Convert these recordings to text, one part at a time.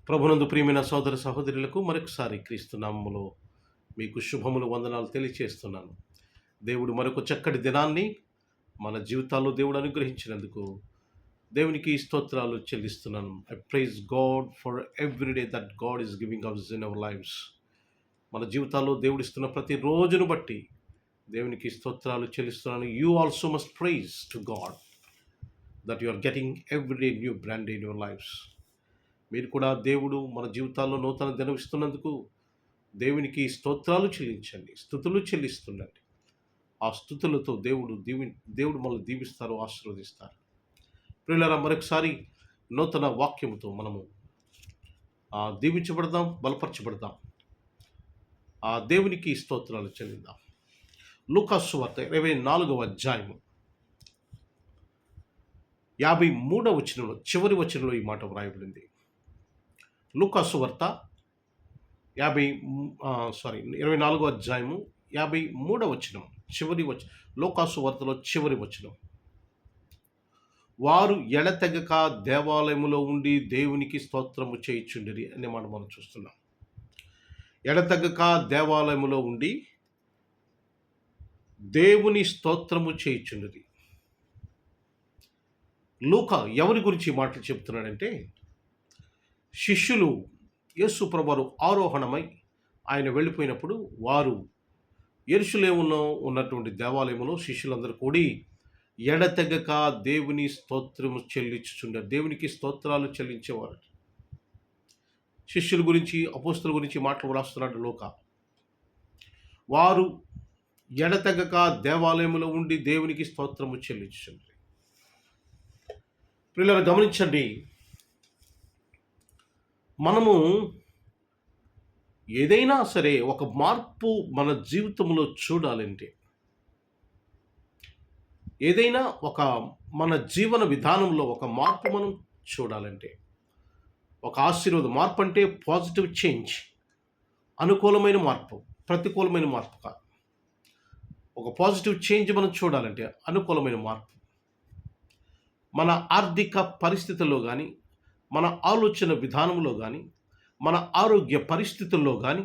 ప్రభునందు ప్రియమైన సోదర సహోదరులకు మరొకసారి క్రీస్తు నామములో మీకు శుభములు వందనాలు తెలియచేస్తున్నాను. దేవుడు మరొక చక్కటి దినాన్ని మన జీవితాల్లో దేవుడు అనుగ్రహించినందుకు దేవునికి స్తోత్రాలు చెల్లిస్తున్నాను. I praise God for every day that God is giving us in our lifes. మన జీవితాల్లో దేవుడు ఇస్తున్న ప్రతి రోజును బట్టి దేవునికి స్తోత్రాలు చెల్లిస్తున్నాను. You also must praise to God that you are getting every day new brand in your lifes. మీరు కూడా దేవుడు మన జీవితాల్లో నూతన దినమిస్తున్నందుకు దేవునికి స్తోత్రాలు చెల్లించండి, స్తుతులు చెల్లిస్తుండండి. ఆ స్తుతులతో దేవుడు మనల్ని దీవిస్తారు, ఆశీర్వదిస్తారు. ప్రియులారా, మరొకసారి నూతన వాక్యముతో మనము దీవించబడదాం, బలపరచబడదాం. ఆ దేవునికి స్తోత్రాలు చెల్లిద్దాం. లూకా సువార్త 24వ అధ్యాయము 53వ వచనంలో చివరి వచనంలో ఈ మాట వ్రాయబడింది. లూకా సువార్త 24వ అధ్యాయము 53వ వచనం చివరి వచనం. లూకా సువార్తలో చివరి వచనం. వారు ఎడతెగక దేవాలయములో ఉండి దేవునికి స్తోత్రము చేయుచుండిరి అనే మాట మనం చూస్తున్నాం. ఎడతెగక దేవాలయములో ఉండి దేవుని స్తోత్రము చేయుచుండిరి. లూకా ఎవరి గురించి ఈ మాటలు చెప్తున్నాడంటే, శిష్యులు యేసు ప్రభువు ఆరోహణమై ఆయన వెళ్ళిపోయినప్పుడు వారు యెరూషలేములో ఉన్నటువంటి దేవాలయంలో శిష్యులందరూ కూడి ఎడతెగక దేవుని స్తోత్రము చెల్లించుచుండారు. దేవునికి స్తోత్రాలు చెల్లించేవారు. శిష్యుల గురించి, అపోస్తుల గురించి మాటలు రాస్తున్నాడు లూకా. వారు ఎడతెగక దేవాలయంలో ఉండి దేవునికి స్తోత్రము చెల్లించుచుండారు. ప్రియులారా, గమనించండి, మనము ఏదైనా సరే ఒక మార్పు మన జీవితంలో చూడాలంటే, ఏదైనా ఒక మన జీవన విధానంలో ఒక మార్పు మనం చూడాలంటే, ఒక ఆశీర్వాదం, మార్పు అంటే పాజిటివ్ చేంజ్, అనుకూలమైన మార్పు, ప్రతికూలమైన మార్పు కాదు. ఒక పాజిటివ్ చేంజ్ మనం చూడాలంటే అనుకూలమైన మార్పు. మన ఆర్థిక పరిస్థితుల్లో కానీ, మన ఆలోచన విధానంలో కానీ, మన ఆరోగ్య పరిస్థితుల్లో కానీ,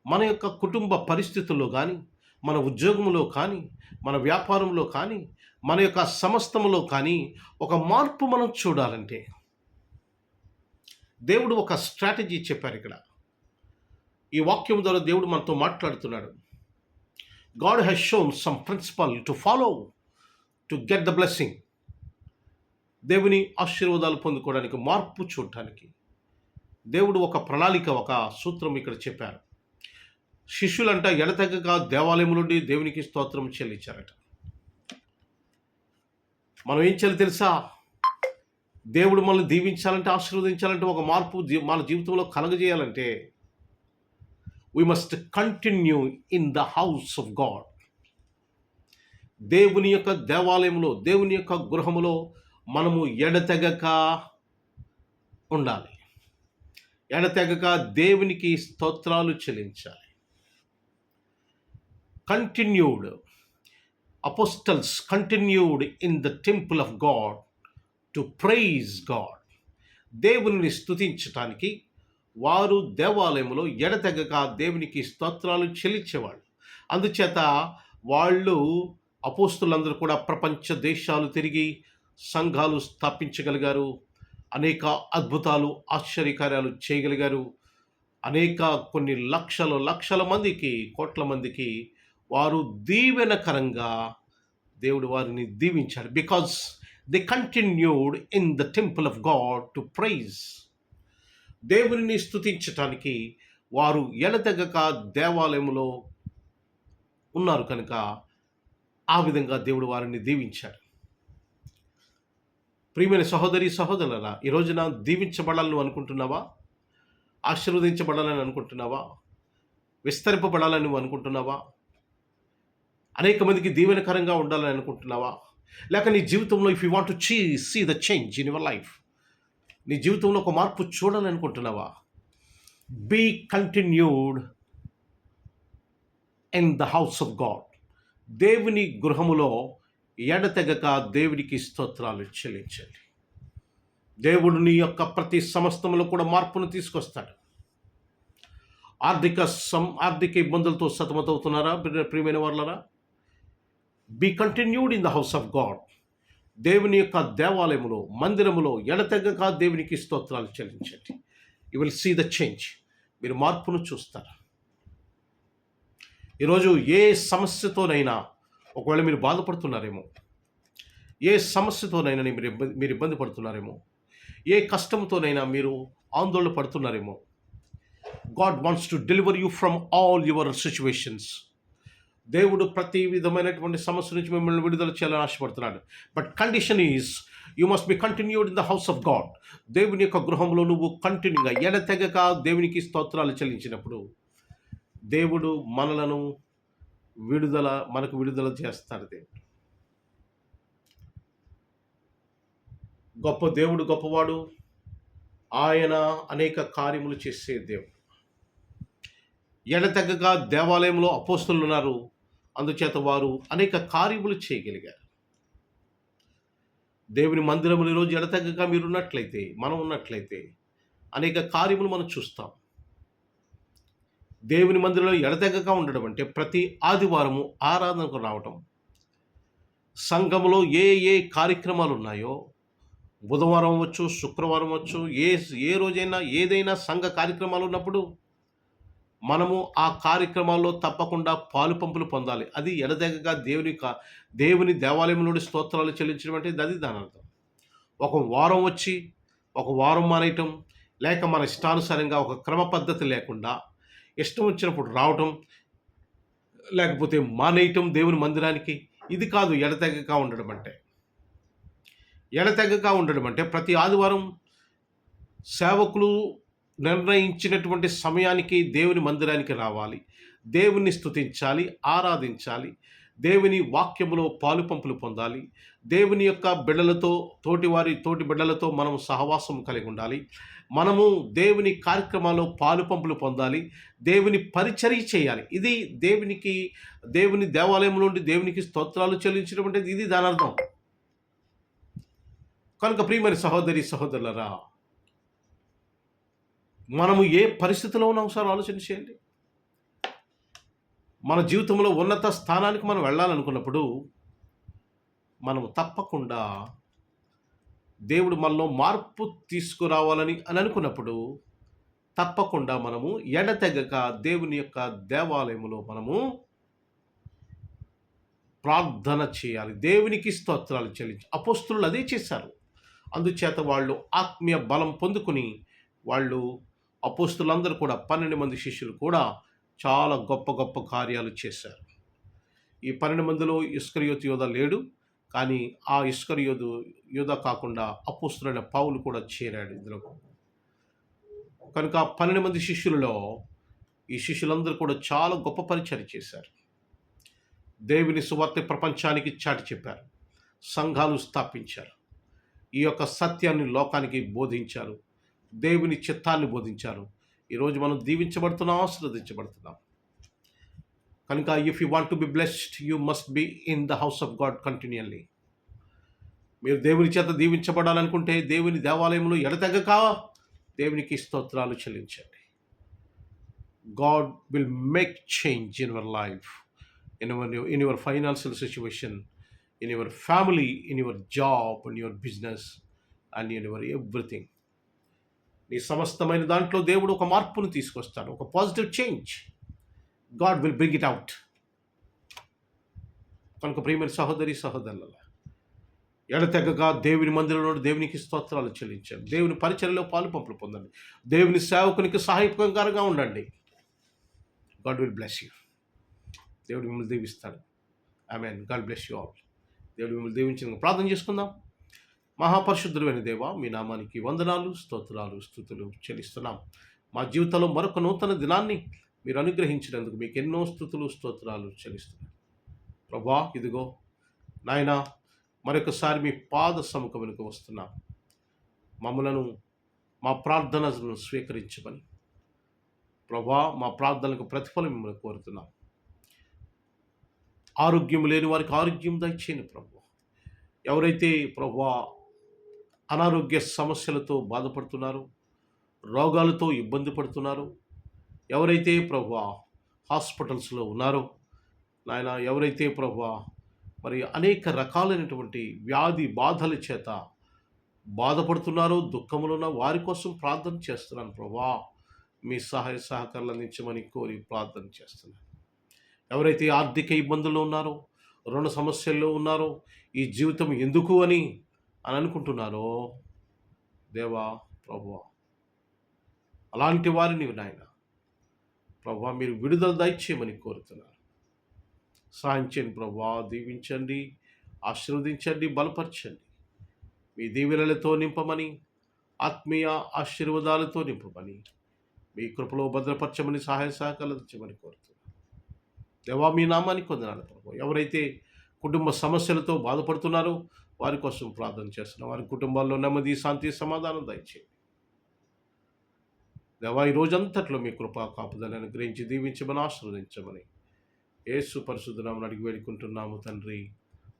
మన యొక్క కుటుంబ పరిస్థితుల్లో కానీ, మన ఉద్యోగంలో కానీ, మన వ్యాపారంలో కానీ, మన యొక్క సమస్తములో కానీ ఒక మార్పు మనం చూడాలంటే దేవుడు ఒక స్ట్రాటజీ చెప్పారు. ఇక్కడ ఈ వాక్యం ద్వారా దేవుడు మనతో మాట్లాడుతున్నాడు. God has shown some principle to follow to get the blessing. దేవుని ఆశీర్వాదాలు పొందుకోవడానికి, మార్పు చూడటానికి దేవుడు ఒక ప్రణాళిక, ఒక సూత్రం ఇక్కడ చెప్పారు. శిష్యులంట ఎడతెగక దేవాలయం నుండి దేవునికి స్తోత్రం చెల్లించారట. మనం ఏం చేయాలి తెలుసా? దేవుడు మనల్ని దీవించాలంటే, ఆశీర్వదించాలంటే, ఒక మార్పు మన జీవితంలో కలగజేయాలంటే we must continue in the house of God. దేవుని యొక్క దేవాలయంలో, దేవుని యొక్క గృహములో మనము ఎడతెగక ఉండాలి. ఎడతెగక దేవునికి స్తోత్రాలు చెల్లించాలి. Continued apostles continued in the temple of God to praise God. దేవుని స్తుతించటానికి వారు దేవాలయంలో ఎడతెగక దేవునికి స్తోత్రాలు చెల్లించేవాళ్ళు. అందుచేత వాళ్ళు, అపోస్తులందరూ కూడా ప్రపంచ దేశాలు తిరిగి సంఘాలు స్థాపించగలిగారు. అనేక అద్భుతాలు, ఆశ్చర్యకార్యాలు చేయగలిగారు. కొన్ని లక్షల మందికి, కోట్ల మందికి వారు దీవెనకరంగా దేవుడు వారిని దీవించాడు. Because they continued in the temple of God to praise. దేవుని స్తుతించటానికి వారు ఎడతెగక దేవాలయంలో ఉన్నారు కనుక ఆ విధంగా దేవుడు వారిని దీవించాడు. ప్రియమైన సహోదరి సహోదరులారా, ఈ రోజున దీవించబడాలని అనుకుంటున్నావా? ఆశీర్వదించబడాలని అనుకుంటున్నావా? విస్తరింపబడాలని నువ్వు అనుకుంటున్నావా? అనేక మందికి దీవెనకరంగా ఉండాలని అనుకుంటున్నావా? లేక నీ జీవితంలో if you want to see the change in your life, నీ జీవితంలో ఒక మార్పు చూడాలని అనుకుంటున్నావా? Be continued in the house of God. దేవుని గృహములో ఎడతెగక దేవునికి స్తోత్రాలు చెల్లించండి. దేవుడు నీ యొక్క ప్రతి సమస్తంలో కూడా మార్పును తీసుకొస్తాడు. ఆర్థిక ఇబ్బందులతో సతమతవుతున్నారా ప్రియమైన వాళ్ళరా? Be continued in the house of God. దేవుని యొక్క దేవాలయములో, మందిరములో ఎడతెగక దేవునికి స్తోత్రాలు చెల్లించండి. You will see the change. మీరు మార్పును చూస్తారు. ఈరోజు ఏ సమస్యతోనైనా ఒకవేళ మీరు బాధపడుతున్నారేమో, ఏ సమస్యతోనైనా మీరు ఇబ్బంది పడుతున్నారేమో, ఏ కష్టంతోనైనా మీరు ఆందోళన పడుతున్నారేమో, God wants to deliver you from all your situations. దేవుడు ప్రతి విధమైనటువంటి సమస్య నుంచి మిమ్మల్ని విడుదల చేయాలని ఆశపడుతున్నాడు. But condition is you must be continued in the house of God. దేవుని యొక్క గృహంలో నువ్వు కంటిన్యూగా ఎడతెగక దేవునికి స్తోత్రాలు చెల్లించినప్పుడు దేవుడు మనకు విడుదల చేస్తాడు. దేవుడు దేవుడు గొప్పవాడు. ఆయన అనేక కార్యములు చేసే దేవుడు. ఎడతెగక దేవాలయంలో అపోస్తలులు ఉన్నారు. అందుచేత వారు అనేక కార్యములు చేయగలిగారు. దేవుని మందిరములు ఈరోజు ఎడతెగక మనం ఉన్నట్లయితే అనేక కార్యములు మనం చూస్తాం. దేవుని మందిరంలో ఎడతెగక ఉండడం అంటే ప్రతి ఆదివారము ఆరాధనకు రావటం. సంఘములో ఏ కార్యక్రమాలు ఉన్నాయో, బుధవారం అవ్వచ్చు, శుక్రవారం అవ్వచ్చు, ఏ రోజైనా ఏదైనా సంఘ కార్యక్రమాలు ఉన్నప్పుడు మనము ఆ కార్యక్రమాల్లో తప్పకుండా పాలు పంపులు పొందాలి. అది ఎడతెగక దేవుని దేవాలయం నుండి స్తోత్రాలు చెల్లించడం అంటే అది దాని అర్థం. ఒక వారం వచ్చి ఒక వారం మానేయటం, లేక మన ఇష్టానుసారంగా ఒక క్రమ పద్ధతి లేకుండా ఇష్టం వచ్చినప్పుడు రావటం, లేకపోతే మానేయటం దేవుని మందిరానికి, ఇది కాదు ఎడతెగక ఉండడం అంటే. ఎడతెగక ఉండడం అంటే ప్రతి ఆదివారం సేవకులు నిర్ణయించినటువంటి సమయానికి దేవుని మందిరానికి రావాలి, దేవుని స్తుతించాలి, ఆరాధించాలి, దేవుని వాక్యములో పాలు పంపులు పొందాలి, దేవుని యొక్క బిడ్డలతో, తోటి బిడ్డలతో మనం సహవాసం కలిగి ఉండాలి, మనము దేవుని కార్యక్రమాల్లో పాలు పంపులు పొందాలి, దేవుని పరిచర్య చేయాలి. ఇది దేవుని దేవాలయం నుండి దేవునికి స్తోత్రాలు చెల్లించడం అంటే ఇది దాని అర్థం. కనుక ప్రియమైన సహోదరి సహోదరులరా, మనము ఏ పరిస్థితిలో ఉన్నాం సార్ ఆలోచన చేయండి. మన జీవితంలో ఉన్నత స్థానానికి మనం వెళ్ళాలనుకున్నప్పుడు మనం తప్పకుండా దేవుడు మనలో మార్పు తీసుకురావాలని అనుకున్నప్పుడు తప్పకుండా మనము ఎడతెగక దేవుని యొక్క దేవాలయములో మనము ప్రార్థన చేయాలి, దేవునికి స్తోత్రాలు చెల్లించి. అపోస్తలులు అదే చేశారు. అందుచేత వాళ్ళు ఆత్మీయ బలం పొందుకుని అపోస్తలులందరూ కూడా 12 మంది శిష్యులు కూడా చాలా గొప్ప గొప్ప కార్యాలు చేశారు. ఈ 12 మందిలో ఇస్కరియోతు యోధ లేడు, కానీ ఆ ఇస్కరియోతు యోధ కాకుండా అపోస్తలుడైన పౌలు కూడా చేరాడు ఇందులో. కనుక 12 మంది శిష్యులలో ఈ శిష్యులందరూ కూడా చాలా గొప్ప పరిచర్య చేశారు. దేవుని సువార్త ప్రపంచానికి చాటి చెప్పారు, సంఘాలు స్థాపించారు, ఈ యొక్క సత్యాన్ని లోకానికి బోధించారు, దేవుని చిత్తాన్ని బోధించారు. ఈరోజు మనం దీవించబడుతున్నాం, ఆశీర్వదించబడుతున్నాం. కనుక if you want to be blessed you must be in the house of God continually. మీరు దేవుని చేత దీవించబడాలనుకుంటే దేవుని దేవాలయంలో ఎడతెగక దేవునికి స్తోత్రాలు చెల్లించండి. God will make change in your life, in your financial situation, in your family, in your job, in your business, and in your everything. నీ సమస్తమైన దాంట్లో దేవుడు ఒక మార్పును తీసుకొస్తాడు, ఒక positive change. God will bring it out. కనుక ప్రియమైన సహోదరి సహోదరుల, ఎడతెగక దేవుని మందిరంలో దేవునికి స్తోత్రాలు చెల్లించండి, దేవుని పరిచర్యలో పాలు పంపులు పొందండి, దేవుని సేవకునికి సహాయకరంగా ఉండండి. God will bless you. దేవుడు మిమ్మల్ని దీవిస్తాడు. ఆమేన్. God bless you all. దేవుడు మిమ్మల్ని దీవించిన ప్రార్థన చేసుకుందాం. మహాపరిశుద్ధుడైన దేవా, మీ నామానికి వందనాలు, స్తోత్రాలు, స్తుతులు చెల్లిస్తున్నాం. మా జీవితంలో మరొక నూతన దినాన్ని మీరు అనుగ్రహించినందుకు మీకు ఎన్నో స్తుతులు, స్తోత్రాలు చెల్లిస్తున్నాం. ప్రభువా, ఇదిగో నాయనా, మరొకసారి మీ పాద సముఖమునకు వస్తున్నాం. మమ్మలను, మా ప్రార్థనలను స్వీకరించమని ప్రభువా, మా ప్రార్థనలకు ప్రతిఫలం మిమ్మల్ని కోరుతున్నాం. ఆరోగ్యం లేని వారికి ఆరోగ్యం దయచేయండి ప్రభువా. ఎవరైతే ప్రభువా అనారోగ్య సమస్యలతో బాధపడుతున్నారు, రోగాలతో ఇబ్బంది పడుతున్నారు, ఎవరైతే ప్రభువా హాస్పిటల్స్‌లో ఉన్నారో, నాయన ఎవరైతే ప్రభువా మరి అనేక రకాలైనటువంటి వ్యాధి బాధల చేత బాధపడుతున్నారో, దుఃఖంలో ఉన్న వారి కోసం ప్రార్థన చేస్తున్నాను ప్రభువా. మీ సహాయ సహకారాలు అందించమని కోరి ప్రార్థన చేస్తున్నాను. ఎవరైతే ఆర్థిక ఇబ్బందుల్లో ఉన్నారో, రుణ సమస్యల్లో ఉన్నారో, ఈ జీవితం ఎందుకు అని అనుకుంటున్నారో, దేవా ప్రభువా అలాంటి వారిని నాయన ప్రభువా మీరు విడుదల దయచేయమని కోరుతున్నాను. సహాయం చేయండి ప్రభువా, దీవించండి, ఆశీర్వదించండి, బలపరచండి. మీ దీవెనలతో నింపమని, ఆత్మీయ ఆశీర్వాదాలతో నింపమని, మీ కృపలో భద్రపరచమని, సహాయ సహకారాలు అందించమని కోరుతున్నాను. దేవా మీ నామానికి వందనాలు ప్రభువా. ఎవరైతే కుటుంబ సమస్యలతో బాధపడుతున్నారో వారి కోసం ప్రార్థన చేస్తున్నాం. వారి కుటుంబాల్లో నెమ్మది, శాంతి, సమాధానం దయచేయండి. దేవా ఈ రోజంతట్లో మీ కృపా కాపుదలను అనుగ్రహించి దీవించమని, ఆశీర్వదించమని యేసు పరిశుద్ధ నామమున అడిగి వేడుకుంటున్నాము తండ్రి.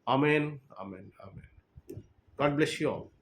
ఆమేన్, ఆమేన్, ఆమేన్. God bless you all.